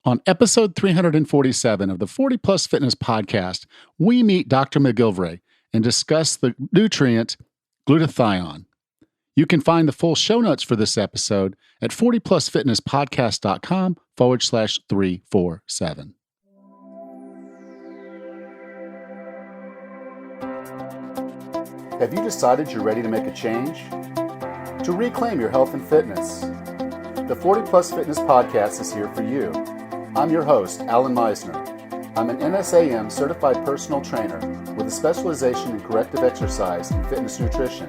On episode 347 of the 40 Plus Fitness podcast, we meet Dr. MacGillivray and discuss the nutrient glutathione. You can find the full show notes for this episode at 40plusfitnesspodcast.com/347. Have you decided you're ready to make a change? To reclaim your health and fitness? The 40 Plus Fitness podcast is here for you. I'm your host, Alan Meisner. I'm an NSAM certified personal trainer with a specialization in corrective exercise and fitness nutrition.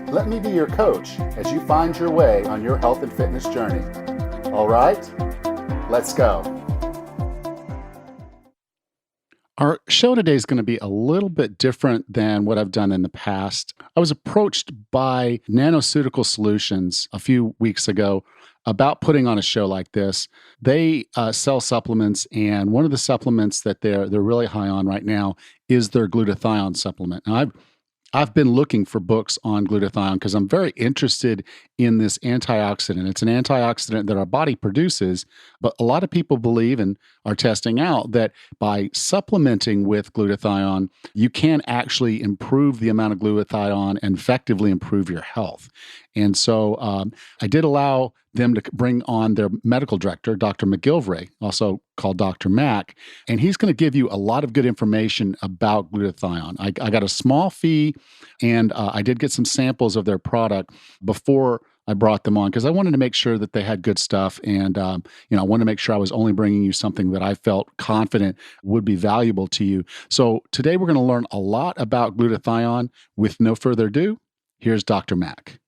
Let me be your coach as you find your way on your health and fitness journey. All right, let's go. Our show today is going to be a little bit different than what I've done in the past. I was approached by Nanoceutical Solutions a few weeks ago about putting on a show like this. They sell supplements, and one of the supplements that they're really high on right now is their glutathione supplement. Now, I've been looking for books on glutathione because I'm very interested in this antioxidant. It's an antioxidant that our body produces, but a lot of people believe and are testing out that by supplementing with glutathione, you can actually improve the amount of glutathione and effectively improve your health. And so I did allow them to bring on their medical director, Dr. MacGillivray, also called Dr. Mac, and he's going to give you a lot of good information about glutathione. I got a small fee, and I did get some samples of their product before I brought them on because I wanted to make sure that they had good stuff, and I wanted to make sure I was only bringing you something that I felt confident would be valuable to you. So today we're going to learn a lot about glutathione. With no further ado, here's Dr. Mac.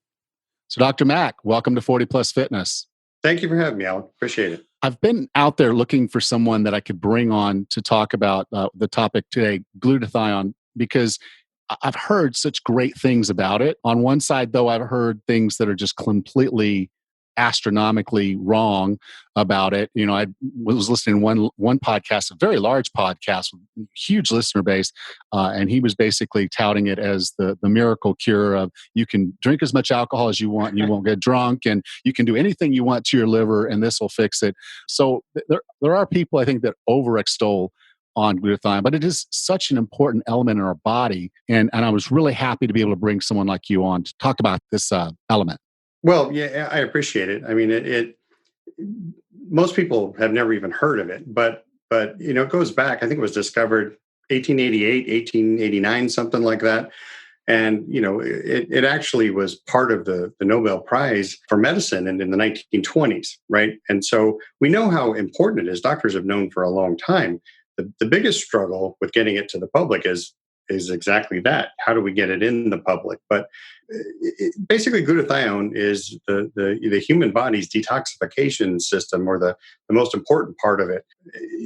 So Dr. Mac, welcome to 40 Plus Fitness. Thank you for having me, Alan. Appreciate it. I've been out there looking for someone that I could bring on to talk about the topic today, glutathione, because I've heard such great things about it. On one side, though, I've heard things that are just completely astronomically wrong about it. I was listening to one podcast, a very large podcast with a huge listener base, and he was basically touting it as the miracle cure of you can drink as much alcohol as you want and you won't get drunk, and you can do anything you want to your liver and this will fix it. So there are people, I think, that over-extol on glutathione, but it is such an important element in our body, and I was really happy to be able to bring someone like you on to talk about this element. Well, yeah, I appreciate it. I mean, it most people have never even heard of it, but it goes back. I think it was discovered 1888, 1889, something like that. And, it actually was part of the Nobel Prize for medicine in the 1920s, right? And so we know how important it is. Doctors have known for a long time. The biggest struggle with getting it to the public is exactly that. How do we get it in the public? But basically, glutathione is the human body's detoxification system, or the most important part of it.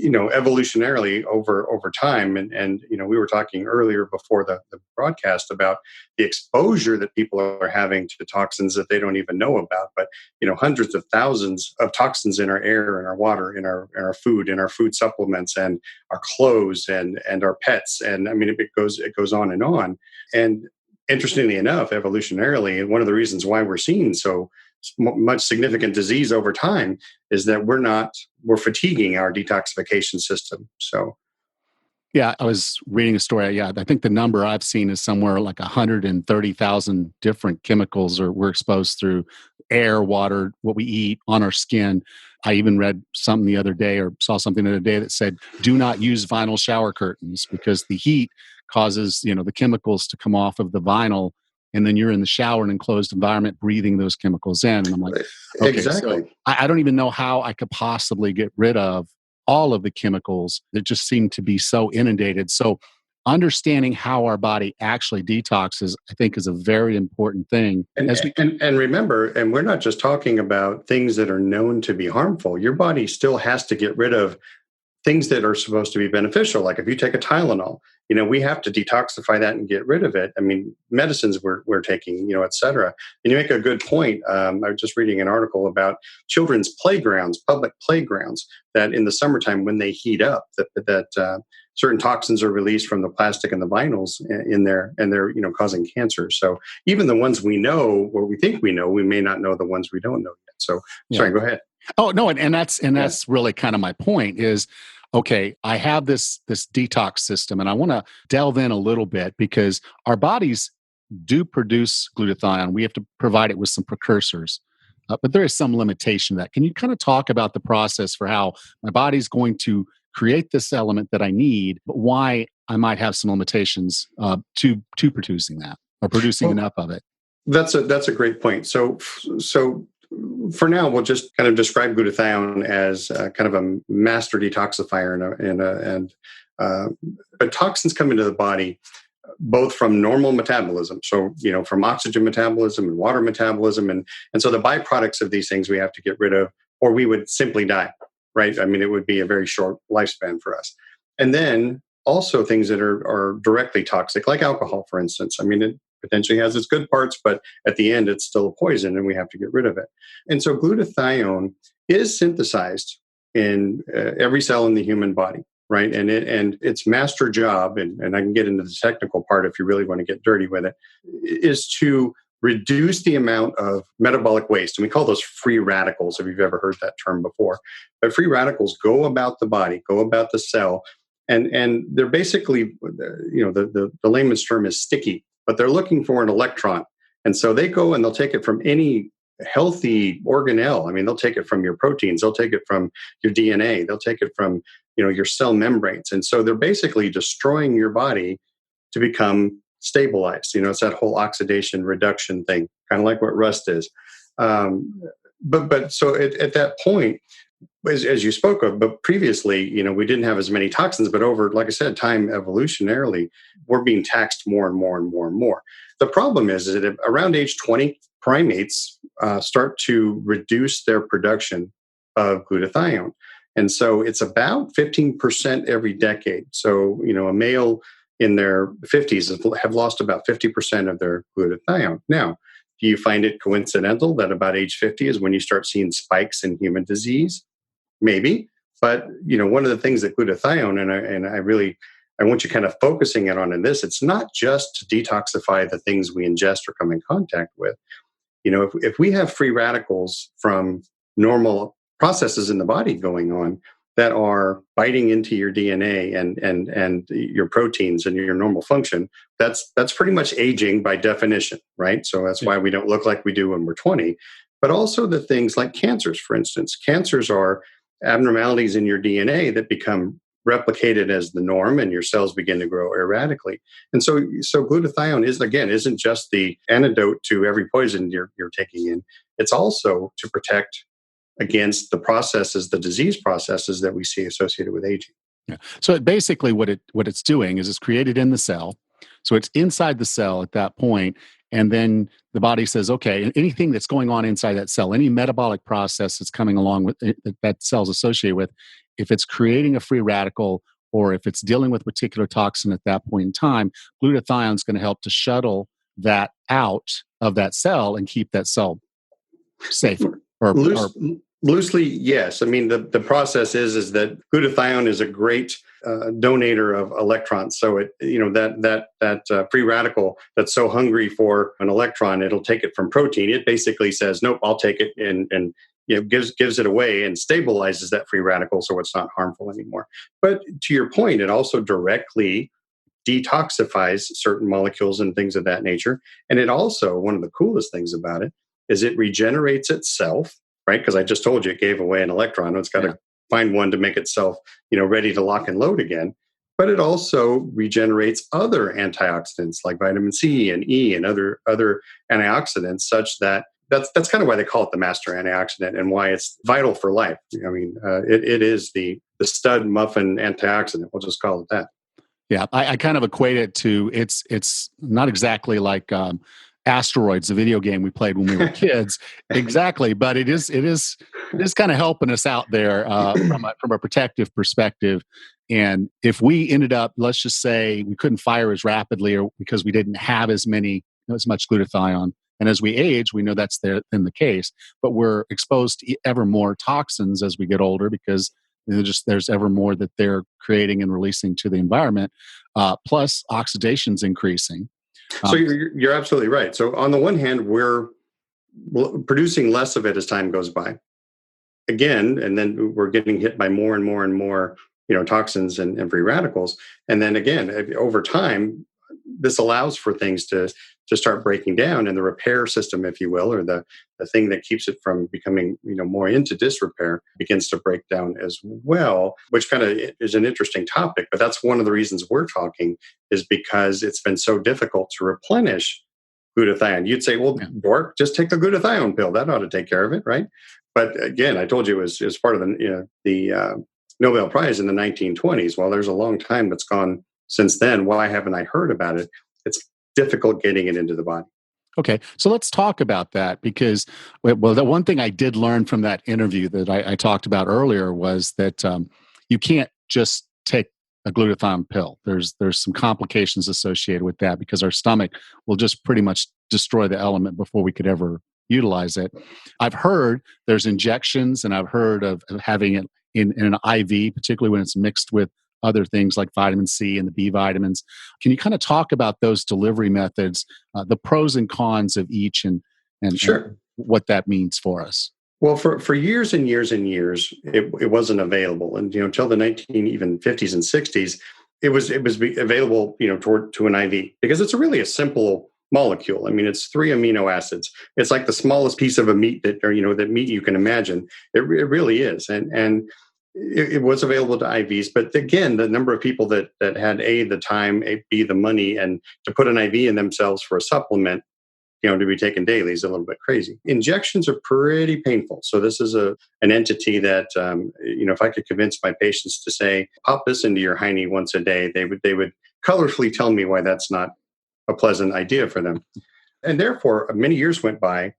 Evolutionarily over time, and we were talking earlier before the broadcast about the exposure that people are having to toxins that they don't even know about. But hundreds of thousands of toxins in our air, in our water, in our food, in our food supplements, and our clothes, and our pets, and I mean it goes on and on. And interestingly enough, evolutionarily, one of the reasons why we're seeing so much significant disease over time is that we're fatiguing our detoxification system. So, yeah, I was reading a story. Yeah, I think the number I've seen is somewhere like 130,000 different chemicals we're exposed through air, water, what we eat, on our skin. I even read something the other day, or saw something the other day that said, do not use vinyl shower curtains because the heat causes, the chemicals to come off of the vinyl, and then you're in the shower, in an enclosed environment, breathing those chemicals in. And I'm like, okay, exactly. So I don't even know how I could possibly get rid of all of the chemicals that just seem to be so inundated. So understanding how our body actually detoxes, I think, is a very important thing. And remember, and we're not just talking about things that are known to be harmful. Your body still has to get rid of things that are supposed to be beneficial. Like if you take a Tylenol, we have to detoxify that and get rid of it. I mean, medicines we're taking, et cetera. And you make a good point. I was just reading an article about children's playgrounds, public playgrounds, that in the summertime when they heat up, that certain toxins are released from the plastic and the vinyls in there, and they're causing cancer. So even the ones we know, or we think we know, we may not know the ones we don't know yet. So, sorry, go ahead. Oh no, and that's Yeah. really kind of my point is, okay, I have this detox system, and I want to delve in a little bit because our bodies do produce glutathione. We have to provide it with some precursors, but there is some limitation to that. Can you kind of talk about the process for how my body's going to create this element that I need, but why I might have some limitations to producing that or producing Well, enough of it? that's a great point. So for now, we'll just kind of describe glutathione as kind of a master detoxifier, and uh, but toxins come into the body both from normal metabolism, so from oxygen metabolism and water metabolism, and so the byproducts of these things we have to get rid of, or we would simply die, right? I mean, it would be a very short lifespan for us. And then also things that are directly toxic, like alcohol, for instance. I mean, it potentially has its good parts, but at the end, it's still a poison, and we have to get rid of it. And so glutathione is synthesized in every cell in the human body, right? And its master job, and I can get into the technical part if you really want to get dirty with it, is to reduce the amount of metabolic waste. And we call those free radicals, if you've ever heard that term before. But free radicals go about the body, go about the cell, and they're basically, the layman's term is sticky, but they're looking for an electron. And so they go and they'll take it from any healthy organelle. I mean, they'll take it from your proteins, they'll take it from your DNA, they'll take it from your cell membranes. And so they're basically destroying your body to become stabilized. It's that whole oxidation reduction thing, kind of like what rust is. But so at that point, as you spoke of, but previously, we didn't have as many toxins, but over, like I said, time evolutionarily, we're being taxed more and more and more and more. The problem is that around age 20, primates start to reduce their production of glutathione. And so it's about 15% every decade. So, a male in their 50s have lost about 50% of their glutathione. Now, do you find it coincidental that about age 50 is when you start seeing spikes in human disease? Maybe. But, one of the things that glutathione, I want you kind of focusing it on in this, it's not just to detoxify the things we ingest or come in contact with. If we have free radicals from normal processes in the body going on that are biting into your DNA and your proteins and your normal function, that's pretty much aging by definition, right? So that's why we don't look like we do when we're 20. But also the things like cancers, for instance. Cancers are abnormalities in your DNA that become replicated as the norm, and your cells begin to grow erratically. And so glutathione isn't just the antidote to every poison you're taking in. It's also to protect against the disease processes that we see associated with aging. Yeah. So basically, what it's doing is it's created in the cell. So it's inside the cell at that point, and then the body says, okay, anything that's going on inside that cell, any metabolic process that's coming along with it, that cell's associated with, if it's creating a free radical or if it's dealing with a particular toxin at that point in time, glutathione is going to help to shuttle that out of that cell and keep that cell safer. Or Loosely, yes. I mean, the process is that glutathione is a great donator of electrons. So that free radical that's so hungry for an electron, it'll take it from protein. It basically says, nope, I'll take it, and gives it away and stabilizes that free radical so it's not harmful anymore. But to your point, it also directly detoxifies certain molecules and things of that nature. And it also, one of the coolest things about it is it regenerates itself, right? Because I just told you it gave away an electron. It's got to find one to make itself, ready to lock and load again. But it also regenerates other antioxidants like vitamin C and E and other antioxidants, such that that's kind of why they call it the master antioxidant and why it's vital for life. I mean, it is the stud muffin antioxidant. We'll just call it that. Yeah, I kind of equate it to it's not exactly like Asteroids, the video game we played when we were kids, exactly. But it is kind of helping us out there from a protective perspective. And if we ended up, let's just say, we couldn't fire as rapidly, or because we didn't have as much glutathione, and as we age, we know that's in the case. But we're exposed to ever more toxins as we get older because there's ever more that they're creating and releasing to the environment. Plus, oxidation's increasing. So you're absolutely right. So on the one hand, we're producing less of it as time goes by. again, and then we're getting hit by more and more and more, toxins and free radicals. And then again, over time, this allows for things to start breaking down, and the repair system, if you will, or the thing that keeps it from becoming, more into disrepair, begins to break down as well, which kind of is an interesting topic. But that's one of the reasons we're talking, is because it's been so difficult to replenish glutathione. You'd say, well, Yeah. Dork, just take the glutathione pill. That ought to take care of it, right? But again, I told you it was part of the Nobel Prize in the 1920s. Well, there's a long time that's gone since then. Why haven't I heard about it? It's difficult getting it into the body. Okay, so let's talk about that because, well, the one thing I did learn from that interview that I talked about earlier was that you can't just take a glutathione pill. There's some complications associated with that because our stomach will just pretty much destroy the element before we could ever utilize it. I've heard there's injections, and I've heard of having it in an IV, particularly when it's mixed with other things like vitamin C and the B vitamins. Can you kind of talk about those delivery methods, the pros and cons of each, and Sure. what that means for us? Well, for years and years and years, it wasn't available, and until the 1950s and 60s, it was available, to an IV, because it's really a simple molecule. I mean, it's 3 amino acids. It's like the smallest piece of a meat that meat you can imagine. It really is, and it was available to IVs. But again, the number of people that had the time, B, the money, and to put an IV in themselves for a supplement, to be taken daily, is a little bit crazy. Injections are pretty painful. So this is an entity that, if I could convince my patients to say, pop this into your hiney once a day, they would colorfully tell me why that's not a pleasant idea for them. And therefore, many years went by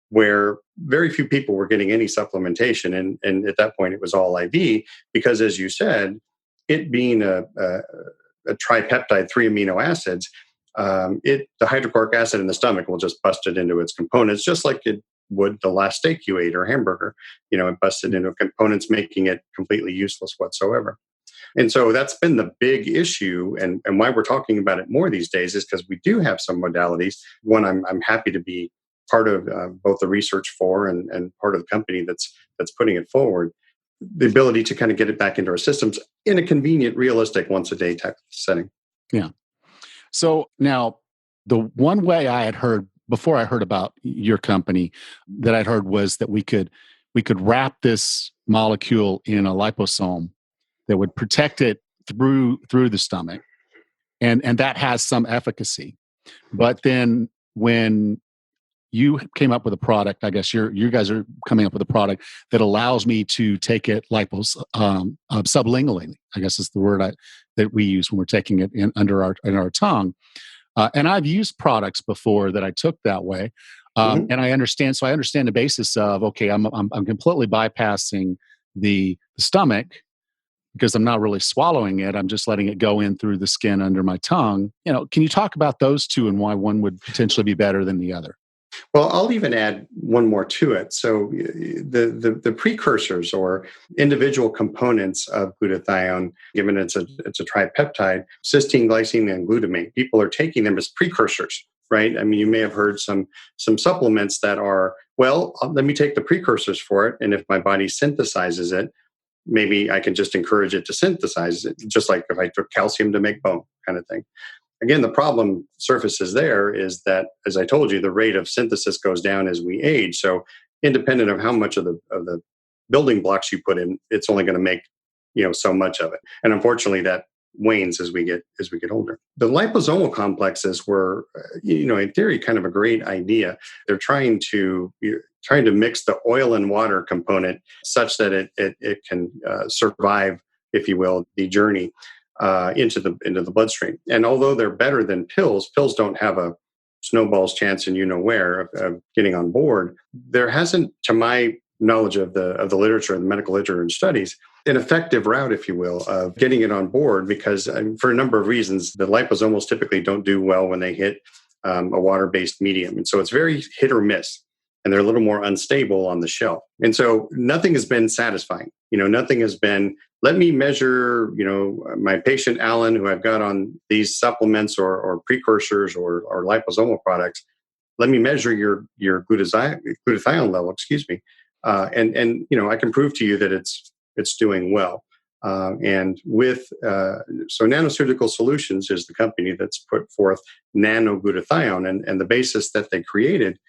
where very few people were getting any supplementation. And at that point, it was all IV, because, as you said, it being a tripeptide, 3 amino acids, the hydrochloric acid in the stomach will just bust it into its components, just like it would the last steak you ate or hamburger. It busted into components, making it completely useless whatsoever. And so that's been the big issue, and why we're talking about it more these days is because we do have some modalities. One, I'm happy to be part of both the research for and part of the company that's putting it forward. The ability to kind of get it back into our systems in a convenient, realistic, once a day type setting. Yeah. So now, the one way I had heard before I heard about your company that I'd heard was that we could wrap this molecule in a liposome that would protect it through the stomach, and that has some efficacy. But then when you came up with a product, I guess you guys are coming up with a product that allows me to take it sublingually, I guess is the word that we use when we're taking it in our tongue. And I've used products before that I took that way, Mhm. and I understand. So I understand the basis of, okay, I'm completely bypassing the stomach because I'm not really swallowing it. I'm just letting it go in through the skin under my tongue. Can you talk about those two and why one would potentially be better than the other? Well, I'll even add one more to it. So the precursors or individual components of glutathione, given it's a tripeptide, cysteine, glycine, and glutamate, people are taking them as precursors, right? I mean, you may have heard some supplements that are, well, let me take the precursors for it, and if my body synthesizes it, maybe I can just encourage it to synthesize it, just like if I took calcium to make bone, kind of thing. Again, the problem surfaces there is that, as I told you, the rate of synthesis goes down as we age. So, independent of how much of the building blocks you put in, it's only going to make so much of it. And unfortunately, that wanes as we get older. The liposomal complexes were, in theory, kind of a great idea. They're trying to mix the oil and water component such that it can survive, if you will, the journey into the bloodstream. And although they're better than pills don't have a snowball's chance, and where of getting on board. There hasn't, to my knowledge of the literature, the medical literature and studies, an effective route, if you will, of getting it on board, because for a number of reasons, the liposomals typically don't do well when they hit a water-based medium. And so it's very hit or miss, and they're a little more unstable on the shelf. And so nothing has been satisfying. Nothing has been, let me measure, my patient Alan, who I've got on these supplements or precursors or liposomal products. Let me measure your glutathione level, excuse me. and I can prove to you that it's doing well. And with so Nanoceutical Solutions is the company that's put forth nanoglutathione, and the basis that they created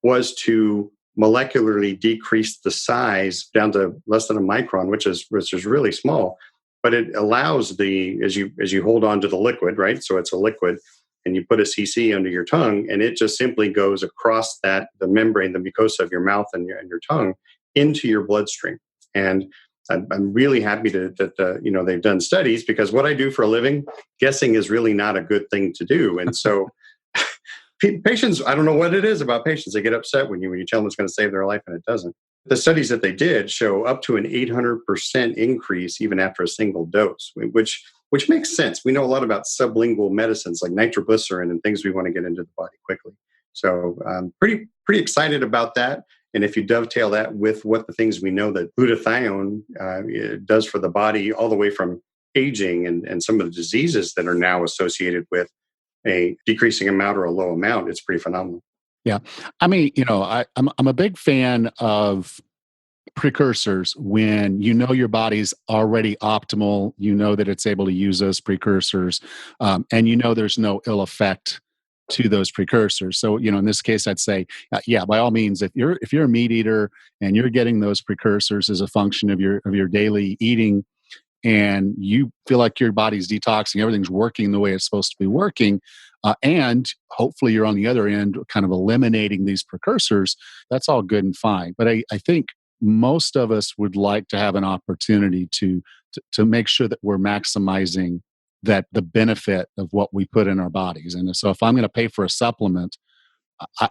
was to molecularly decrease the size down to less than a micron, which is really small. But it allows as you hold on to the liquid, right? So it's a liquid, and you put a cc under your tongue, and it just simply goes across the membrane, the mucosa of your mouth and your tongue into your bloodstream. And I'm really happy that they've done studies, because what I do for a living, guessing is really not a good thing to do. And so patients, I don't know what it is about patients. They get upset when you tell them it's going to save their life and it doesn't. The studies that they did show up to an 800% increase even after a single dose, which makes sense. We know a lot about sublingual medicines like nitroglycerin and things we want to get into the body quickly. So pretty excited about that. And if you dovetail that with what the things we know that glutathione does for the body, all the way from aging and some of the diseases that are now associated with a decreasing amount or a low amount, it's pretty phenomenal. Yeah. I mean, I'm a big fan of precursors when you know your body's already optimal, you know that it's able to use those precursors, and you know there's no ill effect to those precursors. So, in this case, I'd say, yeah, by all means, if you're a meat eater and you're getting those precursors as a function of your daily eating, and you feel like your body's detoxing, everything's working the way it's supposed to be working, and hopefully you're on the other end kind of eliminating these precursors, that's all good and fine. But I think most of us would like to have an opportunity to make sure that we're maximizing the benefit of what we put in our bodies. And so if I'm going to pay for a supplement,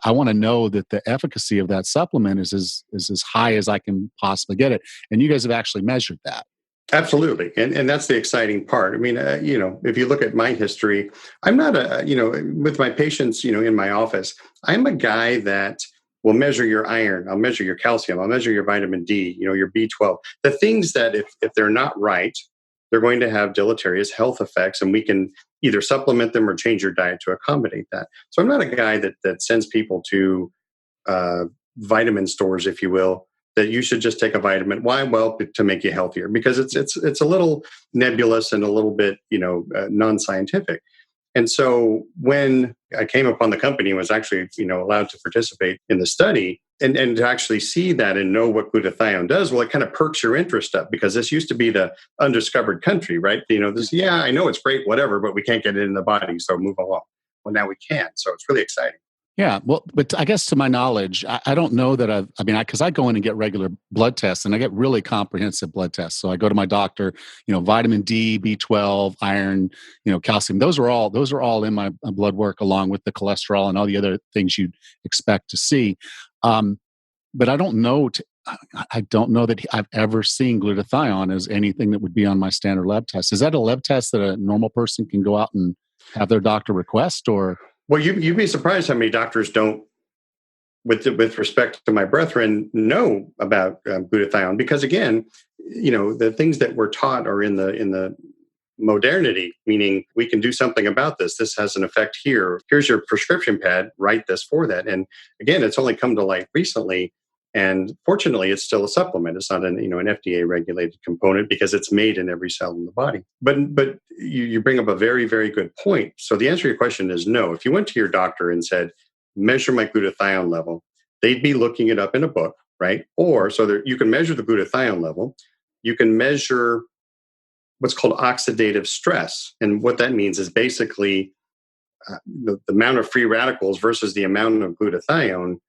I want to know that the efficacy of that supplement is as high as I can possibly get it. And you guys have actually measured that. Absolutely. And that's the exciting part. I mean, if you look at my history, I'm not with my patients, in my office, I'm a guy that will measure your iron. I'll measure your calcium. I'll measure your vitamin D, your B12, the things that if they're not right, they're going to have deleterious health effects, and we can either supplement them or change your diet to accommodate that. So I'm not a guy that sends people to vitamin stores, if you will, that you should just take a vitamin. Why? Well, to make you healthier, because it's a little nebulous and a little bit non-scientific. And so when I came upon the company and was actually allowed to participate in the study and to actually see that and know what glutathione does, well, it kind of perks your interest up, because this used to be the undiscovered country, right? I know it's great, whatever, but we can't get it in the body, so move along. Well, now we can, so it's really exciting. Yeah, well, but I guess to my knowledge, I don't know that because I go in and get regular blood tests, and I get really comprehensive blood tests. So I go to my doctor, vitamin D, B12, iron, calcium. Those are all in my blood work, along with the cholesterol and all the other things you'd expect to see. But I don't know. I don't know that I've ever seen glutathione as anything that would be on my standard lab test. Is that a lab test that a normal person can go out and have their doctor request, or? Well, you'd be surprised how many doctors don't, with respect to my brethren, know about glutathione, because again, the things that we're taught are in the modernity, meaning we can do something about this. This has an effect here. Here's your prescription pad. Write this for that. And again, it's only come to light recently. And fortunately, it's still a supplement. It's not an FDA regulated component, because it's made in every cell in the body. But you bring up a very, very good point. So the answer to your question is no. If you went to your doctor and said, measure my glutathione level, they'd be looking it up in a book, right? Or you can measure the glutathione level. You can measure what's called oxidative stress. And what that means is basically the amount of free radicals versus the amount of glutathione.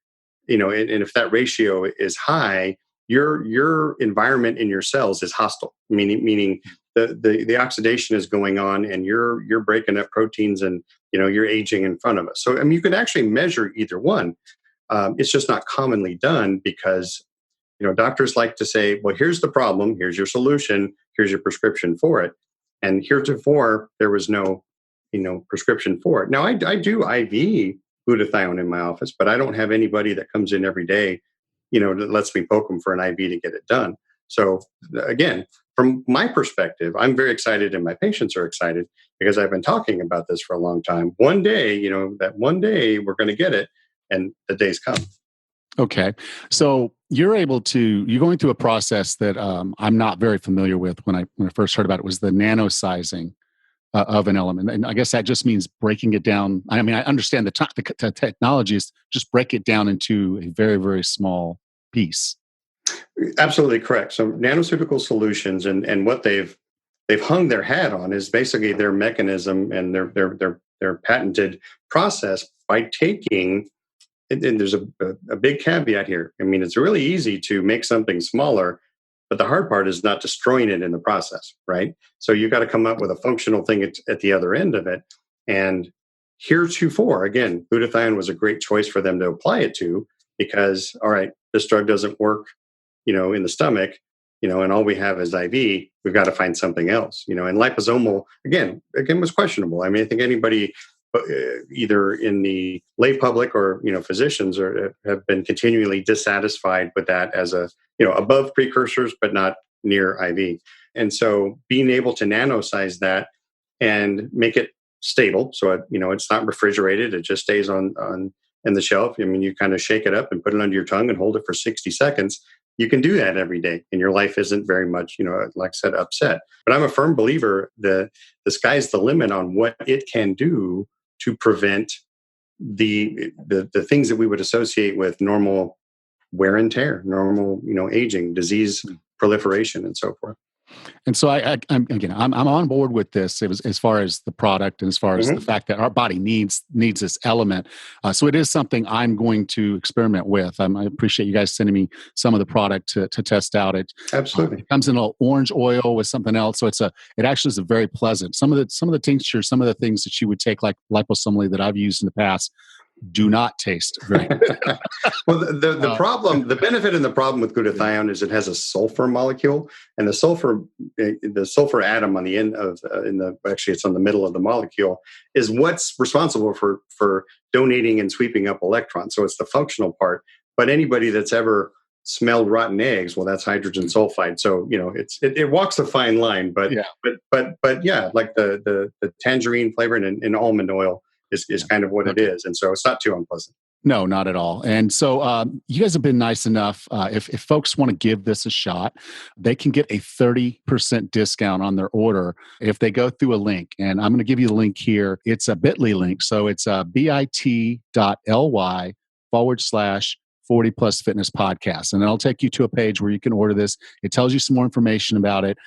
And if that ratio is high, your environment in your cells is hostile, meaning the oxidation is going on, and you're breaking up proteins, and you're aging in front of us. So you can actually measure either one. It's just not commonly done, because doctors like to say, well, here's the problem, here's your solution, here's your prescription for it. And heretofore there was no prescription for it. Now I do IV glutathione in my office, but I don't have anybody that comes in every day, that lets me poke them for an IV to get it done. So again, from my perspective, I'm very excited, and my patients are excited, because I've been talking about this for a long time. One day, that one day we're going to get it, and the day's come. Okay. So you're going through a process that I'm not very familiar with. When I first heard about it, was the nanosizing of an element, and I guess that just means breaking it down. I mean, I understand the technology is just break it down into a very, very small piece. Absolutely correct. So nanoceutical solutions and what they've hung their hat on is basically their mechanism and their patented process by taking. And there's a big caveat here. I mean, it's really easy to make something smaller, but the hard part is not destroying it in the process, right? So you've got to come up with a functional thing at the other end of it. And heretofore, again, glutathione was a great choice for them to apply it to because, all right, this drug doesn't work, in the stomach, and all we have is IV. We've got to find something else, and liposomal, again, was questionable. I mean, I think anybody either in the lay public or physicians have been continually dissatisfied with that as a above precursors but not near IV. And so being able to nanosize that and make it stable, so it's not refrigerated, it just stays on in the shelf. I mean, you kind of shake it up and put it under your tongue and hold it for 60 seconds. You can do that every day and your life isn't very much, like I said, upset. But I'm a firm believer that the sky's the limit on what it can do to prevent the things that we would associate with normal wear and tear, normal aging, disease proliferation, and so forth. And so I'm on board with this as far as the product and as far as the fact that our body needs this element. So it is something I'm going to experiment with. I appreciate you guys sending me some of the product to test out. Absolutely. It comes in an orange oil with something else, so it actually is a very pleasant. Some of the tinctures, some of the things that you would take like liposomally that I've used in the past, do not taste very good. Well, the problem, the benefit and the problem with glutathione is it has a sulfur molecule, and the sulfur atom on the end of actually it's on the middle of the molecule is what's responsible for donating and sweeping up electrons. So it's the functional part. But anybody that's ever smelled rotten eggs, well, that's hydrogen sulfide. So it walks a fine line. But Yeah. but yeah, like the tangerine flavor in almond oil is kind of what it is. And so it's not too unpleasant. No, not at all. And so you guys have been nice enough. If folks want to give this a shot, they can get a 30% discount on their order if they go through a link. And I'm going to give you the link here. It's a bit.ly link. So it's bit.ly/40 plus fitness podcast. And it'll take you to a page where you can order this. It tells you some more information about it.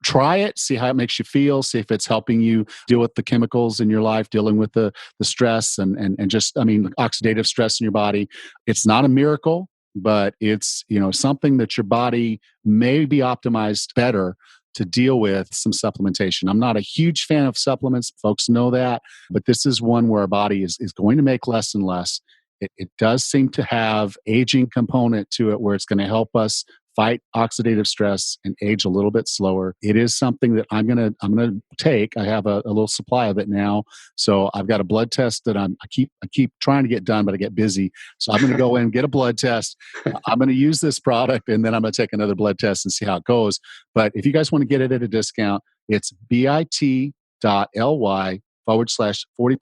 Try it, see how it makes you feel, see if it's helping you deal with the chemicals in your life, dealing with the stress and just, oxidative stress in your body. It's not a miracle, but it's, something that your body may be optimized better to deal with some supplementation. I'm not a huge fan of supplements. Folks know that, but this is one where our body is going to make less and less. It does seem to have aging component to it where it's going to help us fight oxidative stress and age a little bit slower. It is something that I'm gonna take. I have a little supply of it now, so I've got a blood test that I keep trying to get done, but I get busy. So I'm going to go in and get a blood test. I'm going to use this product, and then I'm going to take another blood test and see how it goes. But if you guys want to get it at a discount, it's bit.ly/40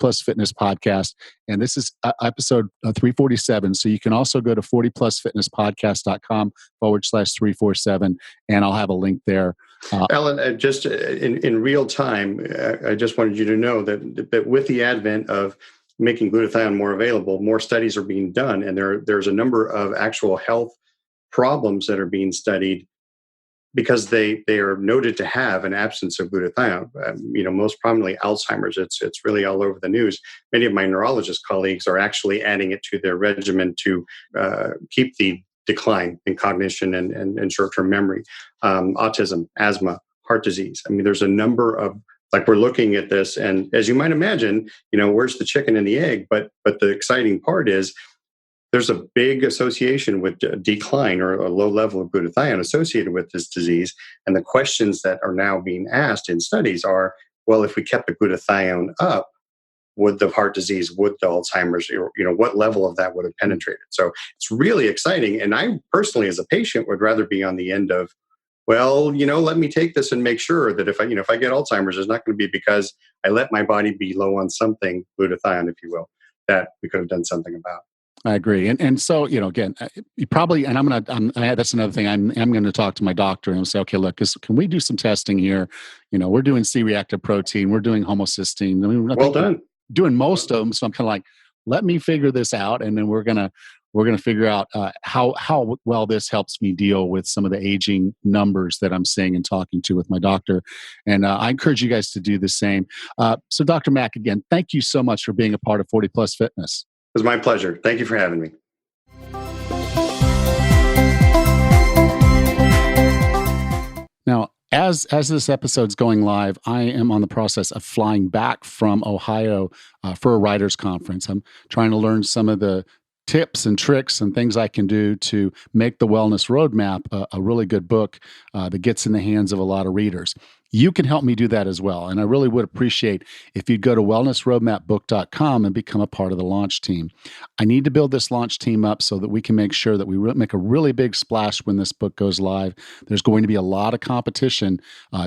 plus fitness podcast. And this is episode 347. So you can also go to 40plusfitnesspodcast.com/347. And I'll have a link there. Alan, just in real time, I just wanted you to know that with the advent of making glutathione more available, more studies are being done. And there's a number of actual health problems that are being studied because they are noted to have an absence of glutathione. Most prominently Alzheimer's. It's really all over the news. Many of my neurologist colleagues are actually adding it to their regimen to keep the decline in cognition and short-term memory. Autism, asthma, heart disease. There's a number of, like, we're looking at this, and as you might imagine, where's the chicken and the egg? But the exciting part is there's a big association with decline or a low level of glutathione associated with this disease. And the questions that are now being asked in studies are, well, if we kept the glutathione up, would the heart disease, would the Alzheimer's, what level of that would have penetrated? So it's really exciting. And I personally, as a patient, would rather be on the end of, well, let me take this and make sure that if I get Alzheimer's, it's not going to be because I let my body be low on something, glutathione, if you will, that we could have done something about. I agree. And so, again, you probably, and that's another thing. I'm going to talk to my doctor and say, okay, look, can we do some testing here? We're doing C-reactive protein, we're doing homocysteine. I mean, I Well think we're done. doing most of them. So I'm kind of like, let me figure this out, and then we're gonna figure out how well this helps me deal with some of the aging numbers that I'm seeing and talking to with my doctor. And I encourage you guys to do the same. So, Dr. Mack, again, thank you so much for being a part of 40 Plus Fitness. It was my pleasure. Thank you for having me. Now, as this episode's going live, I am on the process of flying back from Ohio for a writers' conference. I'm trying to learn some of the tips and tricks and things I can do to make the Wellness Roadmap a really good book that gets in the hands of a lot of readers. You can help me do that as well. And I really would appreciate if you'd go to wellnessroadmapbook.com and become a part of the launch team. I need to build this launch team up so that we can make sure that we make a really big splash when this book goes live. There's going to be a lot of competition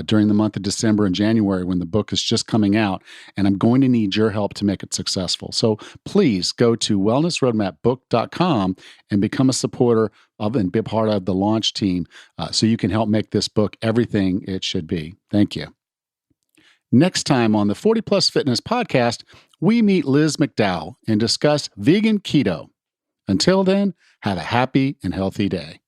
during the month of December and January when the book is just coming out. And I'm going to need your help to make it successful. So please go to wellnessroadmapbook.com and become a supporter of and be a part of the launch team so you can help make this book everything it should be. Thank you. Next time on the 40 Plus Fitness podcast, we meet Liz McDowell and discuss vegan keto. Until then, have a happy and healthy day.